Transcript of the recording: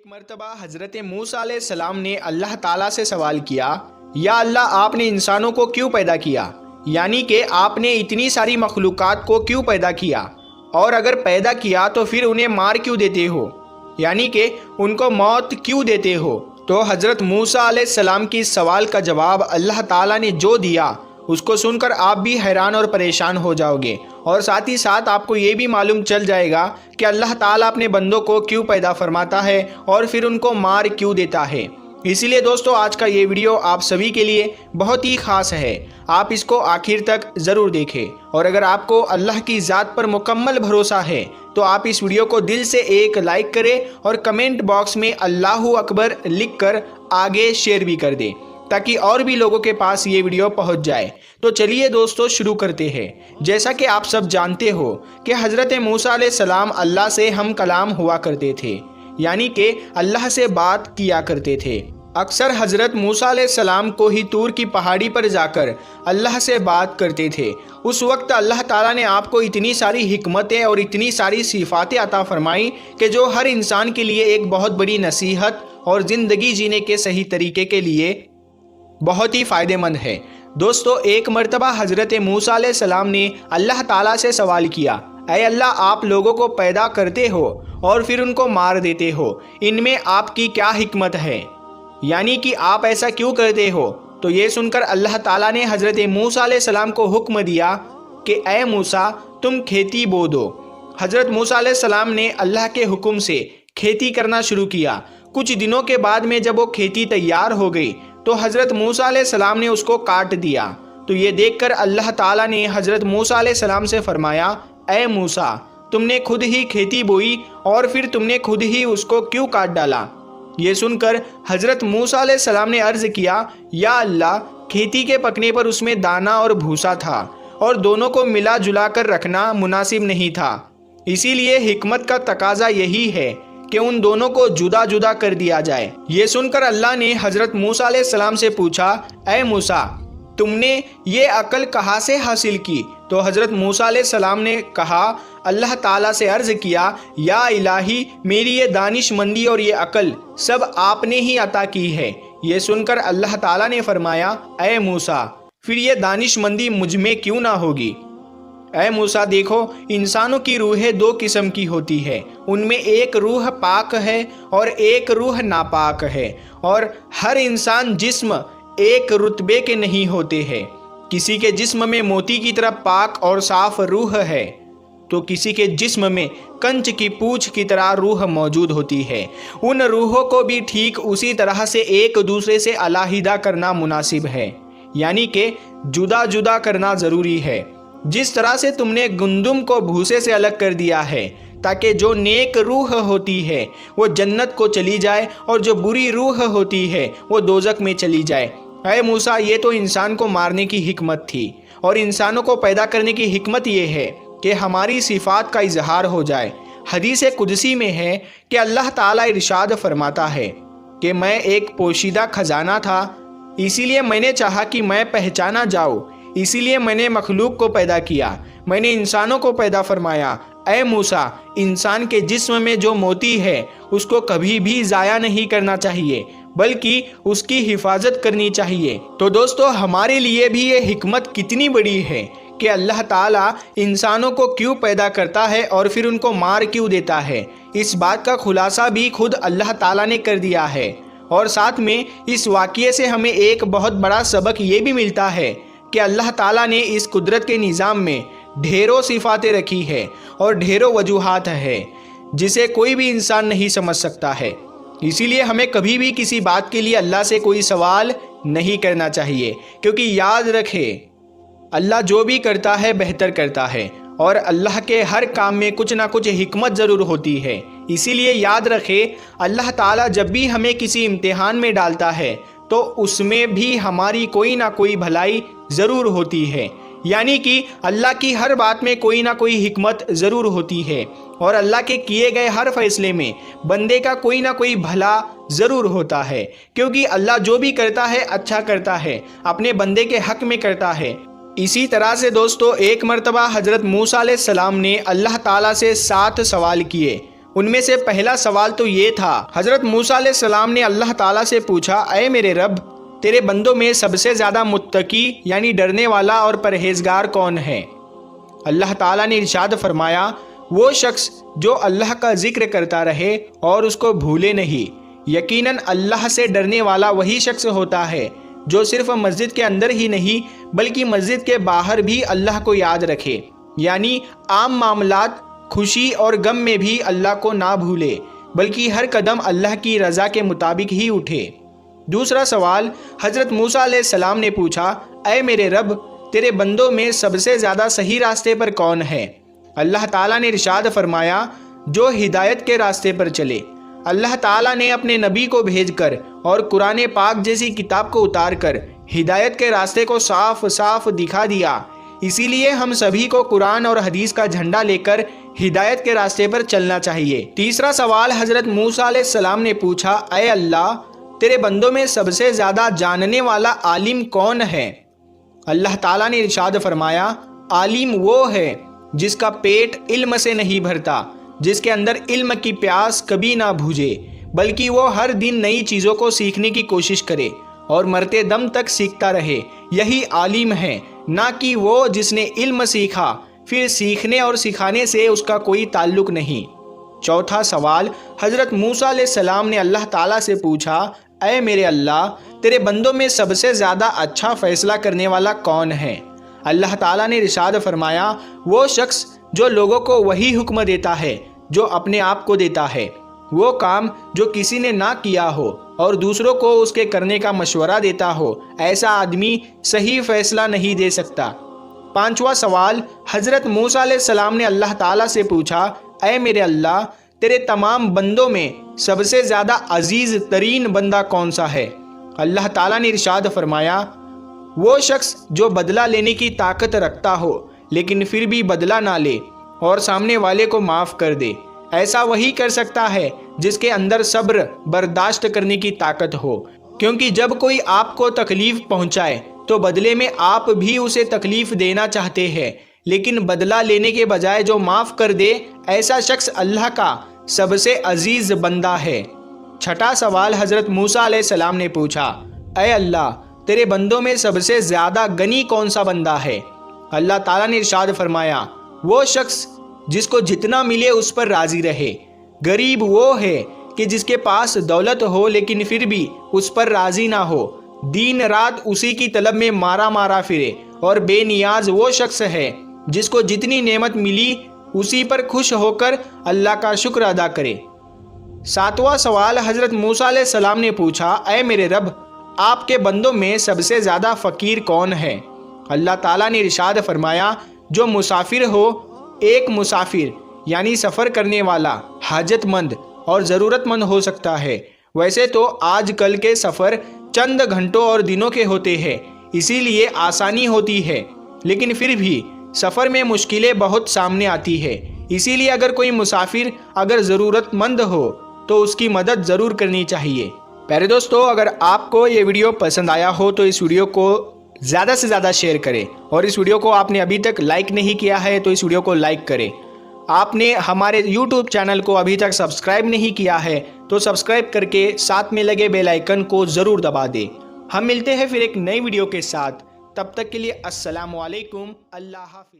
مرتبہ حضرت موسیٰ علیہ السلام نے اللہ تعالیٰ سے سوال کیا، یا اللہ آپ نے انسانوں کو کیوں پیدا کیا؟ یعنی کہ آپ نے اتنی ساری مخلوقات کو کیوں پیدا کیا؟ اور اگر پیدا کیا تو پھر انہیں مار کیوں دیتے ہو؟ یعنی کہ ان کو موت کیوں دیتے ہو؟ تو حضرت موسیٰ علیہ السلام کی اس سوال کا جواب اللہ تعالیٰ نے جو دیا اس کو سن کر آپ بھی حیران اور پریشان ہو جاؤ گے، اور ساتھ ہی ساتھ آپ کو یہ بھی معلوم چل جائے گا کہ اللہ تعالیٰ اپنے بندوں کو کیوں پیدا فرماتا ہے اور پھر ان کو مار کیوں دیتا ہے۔ اسی لیے دوستو آج کا یہ ویڈیو آپ سبھی کے لیے بہت ہی خاص ہے، آپ اس کو آخر تک ضرور دیکھیں، اور اگر آپ کو اللہ کی ذات پر مکمل بھروسہ ہے تو آپ اس ویڈیو کو دل سے ایک لائک کریں اور کمنٹ باکس میں اللہ اکبر لکھ کر آگے شیئر بھی کر دیں تاکہ اور بھی لوگوں کے پاس یہ ویڈیو پہنچ جائے۔ تو چلیے دوستو شروع کرتے ہیں۔ جیسا کہ آپ سب جانتے ہو کہ حضرت موسیٰ علیہ السلام اللہ سے ہم کلام ہوا کرتے تھے، یعنی کہ اللہ سے بات کیا کرتے تھے۔ اکثر حضرت موسیٰ علیہ السلام کو ہی طور کی پہاڑی پر جا کر اللہ سے بات کرتے تھے۔ اس وقت اللہ تعالیٰ نے آپ کو اتنی ساری حکمتیں اور اتنی ساری صفاتیں عطا فرمائیں کہ جو ہر انسان کے لیے ایک بہت بڑی نصیحت اور زندگی جینے کے صحیح طریقے کے لیے بہت ہی فائدہ مند ہے۔ دوستو ایک مرتبہ حضرت موسیٰ علیہ السلام نے اللہ تعالیٰ سے سوال کیا، اے اللہ آپ لوگوں کو پیدا کرتے ہو اور پھر ان کو مار دیتے ہو، ان میں آپ کی کیا حکمت ہے؟ یعنی کہ آپ ایسا کیوں کرتے ہو؟ تو یہ سن کر اللہ تعالیٰ نے حضرت موسیٰ علیہ السلام کو حکم دیا کہ اے موسیٰ تم کھیتی بو دو۔ حضرت موسیٰ علیہ السلام نے اللہ کے حکم سے کھیتی کرنا شروع کیا۔ کچھ دنوں کے بعد میں جب وہ کھیتی تیار ہو گئی تو حضرت موسیٰ علیہ السلام نے اس کو کاٹ دیا۔ تو یہ دیکھ کر اللہ تعالیٰ نے حضرت موسیٰ علیہ السلام سے فرمایا، اے موسیٰ تم نے خود ہی کھیتی بوئی اور پھر تم نے خود ہی اس کو کیوں کاٹ ڈالا؟ یہ سن کر حضرت موسیٰ علیہ السلام نے عرض کیا، یا اللہ کھیتی کے پکنے پر اس میں دانہ اور بھوسا تھا اور دونوں کو ملا جلا کر رکھنا مناسب نہیں تھا، اسی لیے حکمت کا تقاضا یہی ہے کہ ان دونوں کو جدا جدا کر دیا جائے۔ یہ سن کر اللہ نے حضرت موسیٰ علیہ السلام سے پوچھا، اے موسیٰ تم نے یہ عقل کہاں سے حاصل کی؟ تو حضرت موسیٰ علیہ السلام نے کہا، اللہ تعالیٰ سے عرض کیا، یا الہی میری یہ دانش مندی اور یہ عقل سب آپ نے ہی عطا کی ہے۔ یہ سن کر اللہ تعالیٰ نے فرمایا، اے موسیٰ پھر یہ دانش مندی مجھ میں کیوں نہ ہوگی؟ اے موسیٰ دیکھو انسانوں کی روحیں دو قسم کی ہوتی ہے، ان میں ایک روح پاک ہے اور ایک روح ناپاک ہے، اور ہر انسان جسم ایک رتبے کے نہیں ہوتے ہیں۔ کسی کے جسم میں موتی کی طرح پاک اور صاف روح ہے تو کسی کے جسم میں کنچ کی پوچھ کی طرح روح موجود ہوتی ہے۔ ان روحوں کو بھی ٹھیک اسی طرح سے ایک دوسرے سے علیحدہ کرنا مناسب ہے، یعنی کہ جدا جدا کرنا ضروری ہے۔ جس طرح سے تم نے گندم کو بھوسے سے الگ کر دیا ہے تاکہ جو نیک روح ہوتی ہے وہ جنت کو چلی جائے اور جو بری روح ہوتی ہے وہ دوزخ میں چلی جائے۔ اے موسیٰ یہ تو انسان کو مارنے کی حکمت تھی، اور انسانوں کو پیدا کرنے کی حکمت یہ ہے کہ ہماری صفات کا اظہار ہو جائے۔ حدیث قدسی میں ہے کہ اللہ تعالیٰ ارشاد فرماتا ہے کہ میں ایک پوشیدہ خزانہ تھا، اسی لیے میں نے چاہا کہ میں پہچانا جاؤں، اسی لیے میں نے مخلوق کو پیدا کیا، میں نے انسانوں کو پیدا فرمایا۔ اے موسیٰ انسان کے جسم میں جو موتی ہے اس کو کبھی بھی ضائع نہیں کرنا چاہیے بلکہ اس کی حفاظت کرنی چاہیے۔ تو دوستو ہمارے لیے بھی یہ حکمت کتنی بڑی ہے کہ اللہ تعالیٰ انسانوں کو کیوں پیدا کرتا ہے اور پھر ان کو مار کیوں دیتا ہے۔ اس بات کا خلاصہ بھی خود اللہ تعالیٰ نے کر دیا ہے، اور ساتھ میں اس واقعے سے ہمیں ایک بہت بڑا سبق یہ بھی ملتا ہے کہ اللہ تعالیٰ نے اس قدرت کے نظام میں ڈھیروں صفاتیں رکھی ہے اور ڈھیروں وجوہات ہے جسے کوئی بھی انسان نہیں سمجھ سکتا ہے۔ اسی لیے ہمیں کبھی بھی کسی بات کے لیے اللہ سے کوئی سوال نہیں کرنا چاہیے، کیونکہ یاد رکھے اللہ جو بھی کرتا ہے بہتر کرتا ہے، اور اللہ کے ہر کام میں کچھ نہ کچھ حکمت ضرور ہوتی ہے۔ اسی لیے یاد رکھے اللہ تعالیٰ جب بھی ہمیں کسی امتحان میں ڈالتا ہے تو اس میں بھی ہماری کوئی نہ کوئی بھلائی ضرور ہوتی ہے، یعنی کہ اللہ کی ہر بات میں کوئی نہ کوئی حکمت ضرور ہوتی ہے، اور اللہ کے کیے گئے ہر فیصلے میں بندے کا کوئی نہ کوئی بھلا ضرور ہوتا ہے، کیونکہ اللہ جو بھی کرتا ہے اچھا کرتا ہے، اپنے بندے کے حق میں کرتا ہے۔ اسی طرح سے دوستو ایک مرتبہ حضرت موسیٰ علیہ السلام نے اللہ تعالیٰ سے 7 سوال کیے، ان میں سے پہلا سوال تو یہ تھا، حضرت موسیٰ علیہ السلام نے اللہ تعالیٰ سے پوچھا، اے میرے رب، تیرے بندوں میں سب سے زیادہ متقی یعنی ڈرنے والا اور پرہیزگار کون ہے؟ اللہ تعالیٰ نے ارشاد فرمایا، وہ شخص جو اللہ کا ذکر کرتا رہے اور اس کو بھولے نہیں۔ یقیناً اللہ سے ڈرنے والا وہی شخص ہوتا ہے جو صرف مسجد کے اندر ہی نہیں بلکہ مسجد کے باہر بھی اللہ کو یاد رکھے، یعنی عام معاملات، خوشی اور غم میں بھی اللہ کو نہ بھولے بلکہ ہر قدم اللہ کی رضا کے مطابق ہی اٹھے۔ دوسرا سوال حضرت موسیٰ علیہ السلام نے پوچھا، اے میرے رب، تیرے بندوں میں سب سے زیادہ صحیح راستے پر کون ہے؟ اللہ تعالیٰ نے ارشاد فرمایا، جو ہدایت کے راستے پر چلے۔ اللہ تعالیٰ نے اپنے نبی کو بھیج کر اور قرآن پاک جیسی کتاب کو اتار کر ہدایت کے راستے کو صاف صاف دکھا دیا۔ اسی لیے ہم سبھی کو قرآن اور حدیث کا جھنڈا لے کر ہدایت کے راستے پر چلنا چاہیے۔ تیسرا سوال حضرت موسیٰ علیہ السلام نے پوچھا، اے اللہ، تیرے بندوں میں سب سے زیادہ جاننے والا عالم کون ہے؟ اللہ تعالیٰ نے ارشاد فرمایا، عالم وہ ہے جس کا پیٹ علم سے نہیں بھرتا، جس کے اندر علم کی پیاس کبھی نہ بجھے، بلکہ وہ ہر دن نئی چیزوں کو سیکھنے کی کوشش کرے اور مرتے دم تک سیکھتا رہے، یہی عالم ہے، نہ کہ وہ جس نے علم سیکھا پھر سیکھنے اور سکھانے سے اس کا کوئی تعلق نہیں۔ چوتھا سوال حضرت موسیٰ علیہ السلام نے اللہ تعالیٰ سے پوچھا، اے میرے اللہ، تیرے بندوں میں سب سے زیادہ اچھا فیصلہ کرنے والا کون ہے؟ اللہ تعالیٰ نے ارشاد فرمایا، وہ شخص جو لوگوں کو وہی حکم دیتا ہے جو اپنے آپ کو دیتا ہے، وہ کام جو کسی نے نہ کیا ہو اور دوسروں کو اس کے کرنے کا مشورہ دیتا ہو، ایسا آدمی صحیح فیصلہ نہیں دے سکتا۔ پانچواں سوال حضرت موسیٰ علیہ السلام نے اللہ تعالیٰ سے پوچھا، اے میرے اللہ، تیرے تمام بندوں میں سب سے زیادہ عزیز ترین بندہ کون سا ہے؟ اللہ تعالیٰ نے ارشاد فرمایا، وہ شخص جو بدلہ لینے کی طاقت رکھتا ہو لیکن پھر بھی بدلہ نہ لے اور سامنے والے کو معاف کر دے، ایسا وہی کر سکتا ہے جس کے اندر صبر برداشت کرنے کی طاقت ہو، کیونکہ جب کوئی آپ کو تکلیف پہنچائے تو بدلے میں آپ بھی اسے تکلیف دینا چاہتے ہیں، لیکن بدلہ لینے کے بجائے جو معاف کر دے، ایسا شخص اللہ کا سب سے عزیز بندہ ہے۔ چھٹا سوال حضرت موسیٰ علیہ السلام نے پوچھا، اے اللہ، تیرے بندوں میں سب سے زیادہ غنی کون سا بندہ ہے؟ اللہ تعالیٰ نے ارشاد فرمایا، وہ شخص جس کو جتنا ملے اس پر راضی رہے۔ غریب وہ ہے کہ جس کے پاس دولت ہو لیکن پھر بھی اس پر راضی نہ ہو، دن رات اسی کی طلب میں مارا پھرے، اور بے نیاز وہ شخص ہے جس کو جتنی نعمت ملی اسی پر خوش ہو کر اللہ کا شکر ادا کرے۔ ساتواں سوال حضرت موسیٰ علیہ السلام نے پوچھا، اے میرے رب، آپ کے بندوں میں سب سے زیادہ فقیر کون ہے؟ اللہ تعالیٰ نے ارشاد فرمایا، جو مسافر ہو، ایک مسافر یعنی سفر کرنے والا حاجت مند اور ضرورت مند ہو سکتا ہے۔ ویسے تو آج کل کے سفر چند گھنٹوں اور دنوں کے ہوتے ہیں، اسی لیے آسانی ہوتی ہے، لیکن پھر بھی سفر میں مشکلیں بہت سامنے آتی ہے۔ اسی لیے اگر کوئی مسافر اگر ضرورت مند ہو تو اس کی مدد ضرور کرنی چاہیے۔ پیارے دوستو، اگر آپ کو یہ ویڈیو پسند آیا ہو تو اس ویڈیو کو زیادہ سے زیادہ شیئر کریں، اور اس ویڈیو کو آپ نے ابھی تک لائک نہیں کیا ہے تو اس ویڈیو کو لائک کریں۔ آپ نے ہمارے یوٹیوب چینل کو ابھی تک سبسکرائب نہیں کیا ہے تو سبسکرائب کر کے ساتھ میں لگے بیل آئیکن کو ضرور دبا دیں۔ ہم ملتے ہیں پھر ایک نئی ویڈیو کے ساتھ، تب تک کے لیے السلام علیکم، اللہ حافظ۔